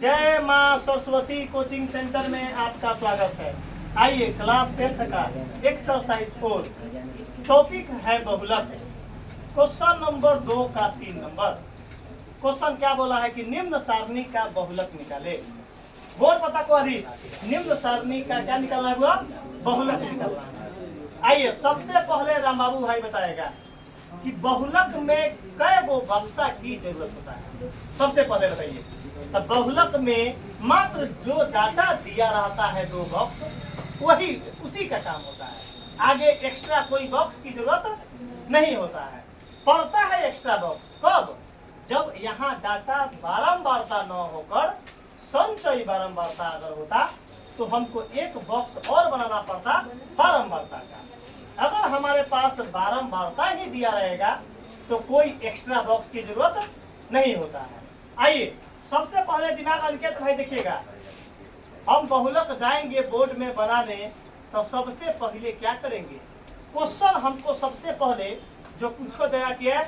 जय माँ Saraswati coaching centre में आपका स्वागत है। आइए क्लास 10th का एक्सरसाइज 4 टॉपिक है बहुलक। क्वेश्चन नंबर 2 का 3 नंबर क्वेश्चन क्या बोला है कि निम्न सारणी का बहुलक निकाले। बोर्ड पता को अधिक निम्न सारणी का क्या निकालना हुआ, बहुलक निकालना है। आइए सबसे पहले राम बाबू भाई बताएगा कि बहुलक में कै गो बक्सा की जरूरत होता है। सबसे पहले बताइए, तो बहुलक में मात्र जो डाटा दिया रहता है 2 बॉक्स वही उसी का काम होता है, आगे एक्स्ट्रा कोई बॉक्स की जरूरत नहीं होता है। पड़ता है एक्स्ट्रा बॉक्स कब, जब यहाँ डाटा बारंबारता न होकर संचयी बारंबारता अगर होता तो हमको एक बॉक्स और बनाना पड़ता बारंबारता का। अगर हमारे पास बारंबारता ही दिया रहेगा तो कोई एक्स्ट्रा बॉक्स की जरूरत नहीं होता है। आइए सबसे पहले दिमाग अंकित भाई देखिएगा, हम बहुलक जाएंगे बोर्ड में बनाने तो सबसे पहले क्या करेंगे, क्वेश्चन हमको सबसे पहले जो पूछो देगा क्या,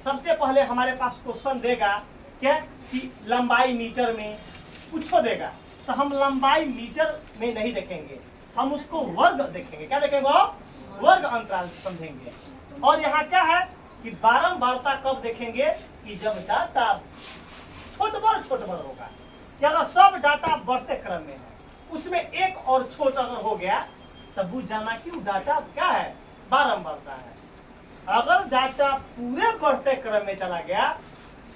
सबसे पहले हमारे पास क्वेश्चन देगा क्या कि लंबाई मीटर में पूछो देगा, तो हम लंबाई मीटर में नहीं देखेंगे, हम उसको वर्ग देखेंगे। क्या देखेंगे, वर्ग अंतराल समझेंगे। और यहाँ क्या है कि बारंबारता कब देखेंगे कि जब डाटा छोट बड़ होगा, कि अगर सब डाटा बढ़ते क्रम में है उसमें एक और छोट अगर हो गया तब बुझ जाना कि वो डाटा क्या है, बारंबारता है। अगर डाटा पूरे बढ़ते क्रम में चला गया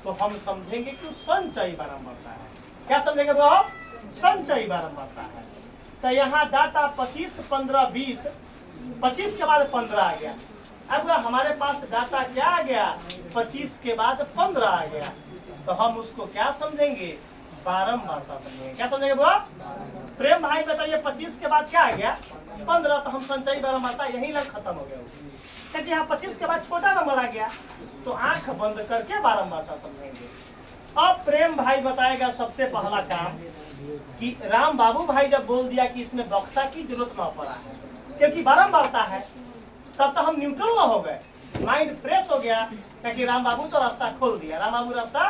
तो हम समझेंगे कि संचयी बारंबारता है। क्या समझेंगे वो, संचयी बारंबारता है। तो यहाँ डाटा 25, 15, 20, 25 के बाद 15 आ गया। अब हमारे पास डाटा क्या आ गया, 25 के बाद 15 आ गया, तो हम उसको क्या समझेंगे, बारंबारता समझेंगे। क्या समझेंगे वो, प्रेम भाई बताइए 25 के बाद क्या आ गया, 15, तो हम संचयी बारंबारता यही लग खत्म हो गया। क्योंकि यहाँ 25 के बाद छोटा नंबर आ गया तो आंख बंद करके बारंबारता समझेंगे। अब प्रेम भाई बताएगा सबसे पहला काम कि राम बाबू भाई जब बोल दिया कि इसमें बक्सा की जरूरत न पड़ा है क्योंकि बारंबारता है, तब तो हम न्यूट्रल न हो गए, माइंड फ्रेश हो गया क्योंकि राम बाबू तो रास्ता खोल दिया, राम बाबू रास्ता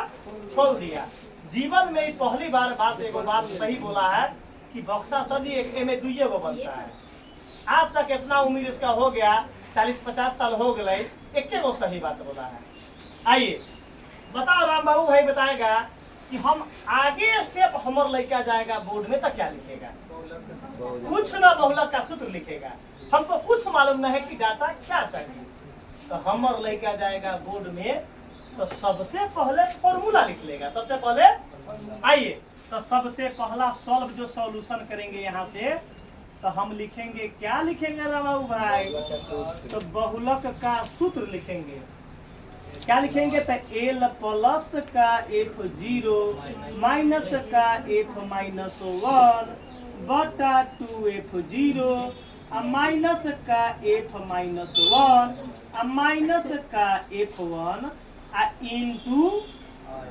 खोल दिया। जीवन में पहली बार एगो बात सही बोला है कि बक्सा सदी एक में 2 गो बनता है। आज तक इतना उम्र इसका हो गया, 40-50 साल हो गए, एक गो सही बात बोला है। आइए बताओ, राम बाबू भाई बताएगा कि हम आगे स्टेप हमर लड़का जाएगा बोर्ड में तो क्या लिखेगा, कुछ ना बहुलक का सूत्र लिखेगा। हमको कुछ मालूम नहीं है कि डाटा क्या चाहिए, तो हमर लड़का जाएगा बोर्ड में तो सबसे पहले फॉर्मूला लिख लेगा। सबसे पहले आइए तो सबसे पहला सॉल्व जो सॉल्यूशन करेंगे यहाँ से, तो हम लिखेंगे, क्या लिखेंगे राम बाबू भाई, तो बहुलक का सूत्र लिखेंगे। क्या लिखेंगे, तो L प्लस का F0 माइनस का F-1 बटा 2F0 माइनस का F-1 माइनस का F1 इंटू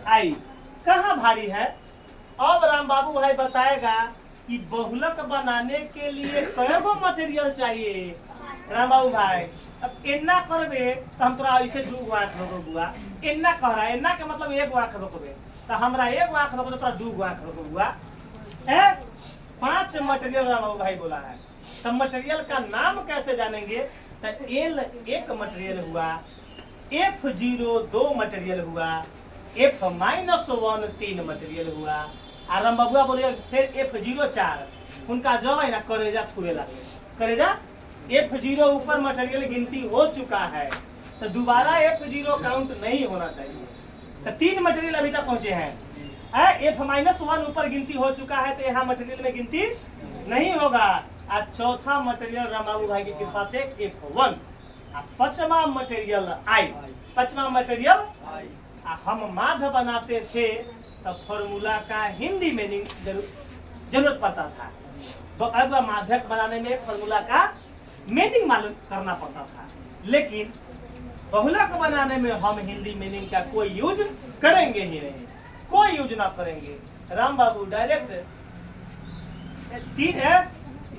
आई। कहाँ भारी है। अब राम बाबू भाई बताएगा कि बहुलक बनाने के लिए कै गो मटेरियल चाहिए। राम बाबू भाई अब एन्ना करबे तो हम तोरा ऐसे 2 गो आँख रोकबुआ, एन्ना कह रहा है, एन्ना के मतलब 1 गो आँख रोकबे तो हमरा 1 गो आँख रोकबे तोरा 2 गो आँख रोकबुआ है। 5 मटेरियल राम बाबू भाई बोला है। तो मटेरियल का नाम कैसे जानेंगे, तो L 1 मटेरियल हुआ, F0 2 मटेरियल हुआ, F-1 3 मटेरियल हुआ, और राम बाबुआ बोलिए फिर F0 4, उनका जब है ना करेजा फूले लगे, करेजा। F0 ऊपर मटेरियल गिनती हो चुका है तो दोबारा F0 काउंट नहीं होना चाहिए। तो 3 मटेरियल अभी तक पहुंचे हैं, F-1 ऊपर गिनती हो चुका है तो यहाँ मटेरियल में गिनती नहीं होगा। और चौथा मटेरियल राम बाबू भाई की कृपा से F1, और 5वां मटेरियल I, 5वां मटेरियल हम माध्य बनाते थे तो फॉर्मूला का हिंदी मीनिंग जरूरत पड़ता था, तो अब माध्यक बनाने में फॉर्मूला का मीनिंग मालूम करना पड़ता था, लेकिन बहुलक बनाने में हम हिंदी मीनिंग का कोई यूज करेंगे ही नहीं, कोई यूज ना करेंगे। राम बाबू डायरेक्ट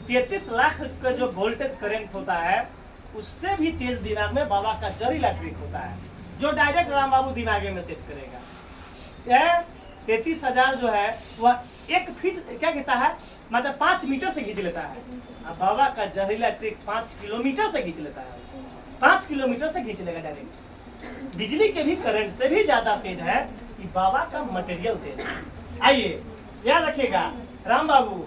33 लाख का जो वोल्टेज करंट होता है उससे भी तेज दिमाग में बाबा का जहरीला ट्रिक होता है जो डायरेक्ट राम बाबू दिमागे में सेट करेगा। 33,000 जो है वह 1 फीट क्या कहता है, मतलब 5 मीटर से खींच लेता है। अब बाबा का जहरीला ट्रिक 5 किलोमीटर से खींच लेता है, 5 किलोमीटर से खींच लेगा डायरेक्ट। बिजली के भी करंट से भी ज्यादा तेज है कि बाबा का मटेरियल तेज है। आइए याद रखिएगा, राम बाबू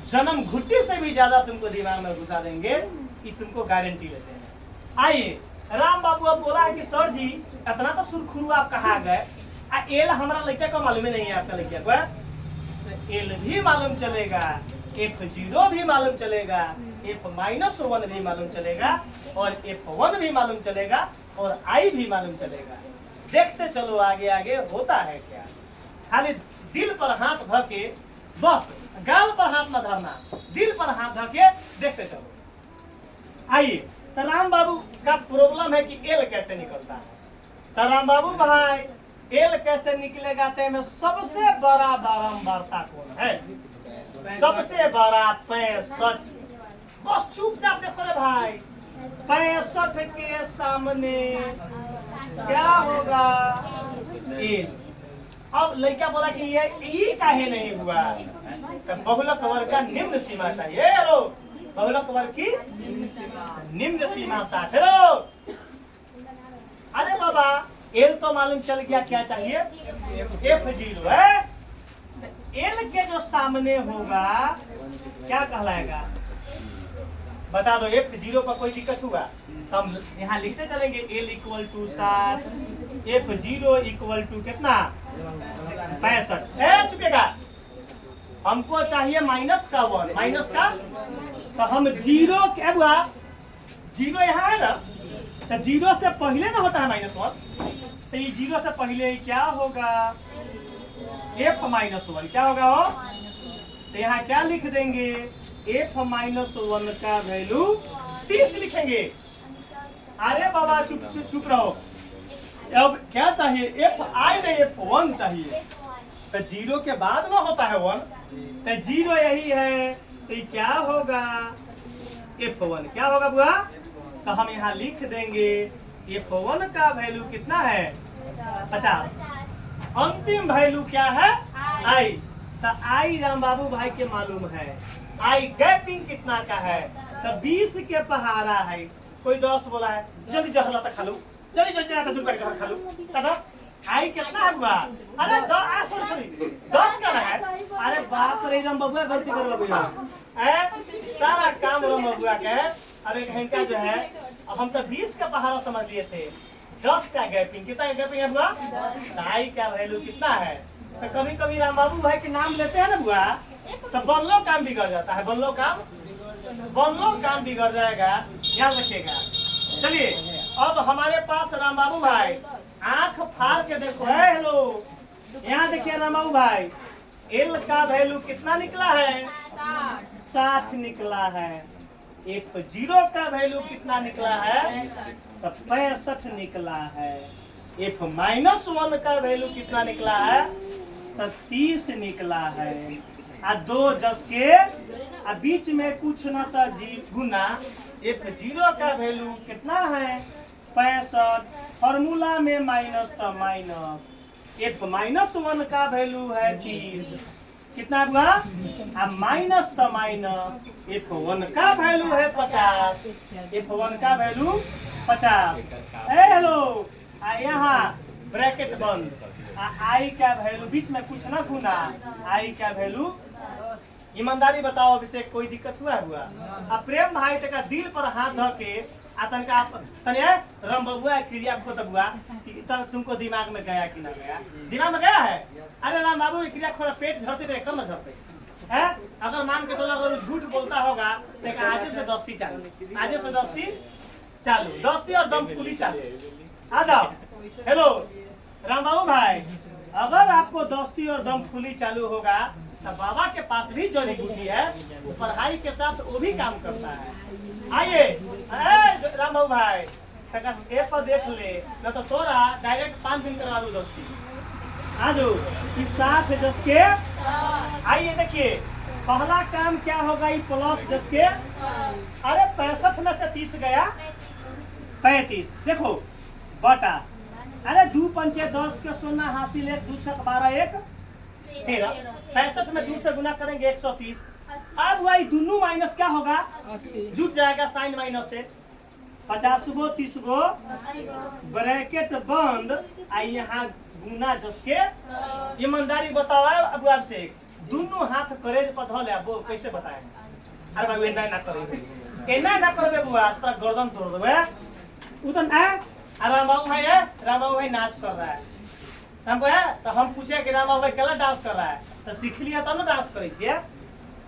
जन्म घुट्टी से भी ज्यादा तुमको दिमाग में घुसा देंगे कि तुमको गारंटी लेते हैं। आइए राम बाबू अब बोला है कि सर जी इतना तो सुरखुरु आप कहा गए, एल हमारा लड़का को मालूम ही नहीं है, आपका लड़का को तो एल भी मालूम चलेगा, F0 भी मालूम चलेगा, F-1 भी मालूम चलेगा और F1 भी मालूम चलेगा और I भी मालूम चलेगा। देखते चलो आगे आगे होता है क्या। खाली दिल पर हाथ धर के, बस गाल पर हाथ न धरना, दिल पर हाथ धर के देखते चलो। आइए तो राम बाबू का प्रॉब्लम है कि एल कैसे निकलता है। तो राम बाबू भाई एल कैसे निकलेगा ते में सबसे बड़ा बारंबारता कौन है, सबसे बड़ा 65। बस चुपचाप देखो रे भाई, 65 के सामने क्या होगा, एल। अब लड़का बोला कि ये काहे नहीं हुआ, तो बहुलक वर्ग का निम्न सीमा चाहिए। हेलो, बहुलक वर्ग की निम्न सीमा 60। हेलो, अरे बाबा एल तो मालूम चल गया, क्या चाहिए, F0 है। एल के जो सामने होगा क्या कहलाएगा, बता दो। F0 पर कोई दिक्कत हुआ तो हम यहाँ लिखते चलेंगे, L = 60, F0 = कितना, 65। चुकेगा, हमको चाहिए माइनस का 1, माइनस का, तो हम 0 क्या हुआ, 0 यहाँ है ना, तो 0 से पहले ना होता है -1, तो ये 0 से पहले क्या होगा, F-1 क्या होगा हो, तो यहाँ क्या लिख देंगे, F-1 का वैल्यू 30 लिखेंगे। अरे बाबा चुप रहो, अब क्या चाहिए, Fi में F1 चाहिए, तो 0 के बाद ना होता है 1, तो 0 यही है, तो क्या होगा, F1 क्या होगा बुआ, तो हम यहाँ लिख देंगे F1 का वैल्यू कितना है, 50। अंतिम वैल्यू क्या है, I, तो I राम बाबू भाई के मालूम है। I गैपिंग कितना का है, तो 20 के पहाड़ा है। कोई 10 बोला है, जल्दी जहला तक खा लो, जल्दी जल्दी खा लो, तब I कितना है बुआ, अरे 10 का है। अरे बाप रे राम बबुआ गलती कर बबुआ, सारा काम राम बबुआ के। अब एक घंटा जो है, अब हम तो 20 का पहाड़ा समझ लिए थे, 10 का गैपिंग, कितना गैपिंग है बुआ, I का वैल्यू कितना है। तो कभी कभी राम बाबू भाई के नाम लेते हैं ना बुआ, तो बनलो काम बिगड़ जाता है, बनलो काम बिगड़ जाएगा, याद रखिएगा। चलिए अब हमारे पास राम बाबू भाई आंख फाड़ के देखो है। हेलो, यहाँ देखिए राम बाबू भाई, एल का वैल्यू कितना निकला है, 60 निकला है। F0 का वैल्यू कितना निकला है, तो 65 निकला है। F-1 का वैल्यू कितना निकला है, तो 30 निकला है। 2 जस के बीच में कुछ ना था गुना, F0 का वैल्यू कितना है, 65। फॉर्मूला में माइनस तो माइनस, F-1 का वैल्यू है 30, कितना हुआ, अब माइनस तो माइनस, F1 का वैल्यू है 50, F1 का वैल्यू 50। हेलो, यहाँ ब्रैकेट बंद, I का वैल्यू बीच में कुछ ना गुना, I का वैल्यू। ईमानदारी बताओ, अभिषेक कोई दिक्कत हुआ। अब प्रेम भाई का दिल पर हाथ धो के आतंका तने राम बबुआ क्रिया खोत बुआ, तुमको दिमाग में गया कि ना गया, दिमाग में गया है। अरे राम बाबू क्रिया खोरा पेट झड़ते रहे, कम न झड़ते है। अगर मान के चलो अगर झूठ बोलता होगा तो आज से दोस्ती चालू, आज से दोस्ती चालू, दोस्ती और दम खुली चालू। आ जाओ। हेलो राम बाबू भाई, अगर आपको दोस्ती और दम खुली चालू होगा तो बाबा के पास भी जड़ी बूटी है, वो पढ़ाई के साथ वो भी काम करता है। आइए राम बाबू भाई, एक पर देख ले, न तो तोरा डायरेक्ट 5 दिन करवा दू दोस्ती। आज 60 जस के, आइए देखिए पहला काम क्या होगा, ये प्लस जस के, अरे 65 में से 30 गया 35, देखो बटा अरे 2 पंचे 10 के 16 हासिल 1 2 छक 12 1 13 65 में 2 से गुना करेंगे 130। अब भाई दोनों माइनस क्या होगा, जुट जाएगा साइन माइनस से। 50 गो 30 गो ब्रैकेट बंद, आई यहाँ गुना जसके। ईमानदारी बताओ अब आपसे, दोनों हाथ करेज पर धो ले, वो कैसे बताए? अरे भाई एना ना करे, एना ना करबे बुआ, तोरा गर्दन तोड़ देबे। उतन है रामबाबू भाई है, रामबाबू भाई नाच कर रहा है हमको है, तो हम पूछे कि रामबाबू भाई केला डांस कर रहा है, तो सीख लिया तब ना डांस करे छिए।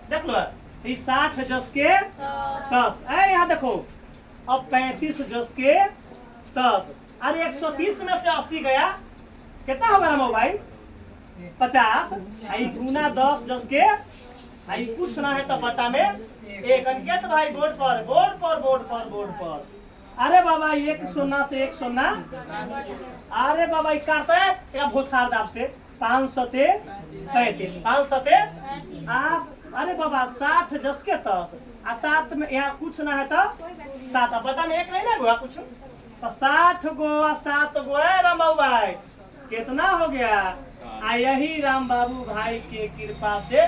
देख लो ई 60 जस के 10, ए यहाँ देखो अब 35 जस के 10। अरे 130 में से 80 गया, कितना होगा रामबाबू भाई? 50। आई गुना 10 जस के, आई कुछ ना है तो बटा में एक अंकित भाई, बोर्ड पर बोर्ड पर बोर्ड पर बोर्ड पर। अरे बाबा एक शून्य से एक शून्य, अरे बाबा ये काटता है क्या बहुत खार दाब से। 5 सते 35 5 सते आप, अरे बाबा 60 जस के 10 आ 7 में यहाँ कुछ ना है तो 7, अब बता में एक नहीं ना हुआ कुछ, तो 60 गो 7 गो है राम बाबू भाई, कितना हो गया? आ यही राम बाबू भाई के कृपा से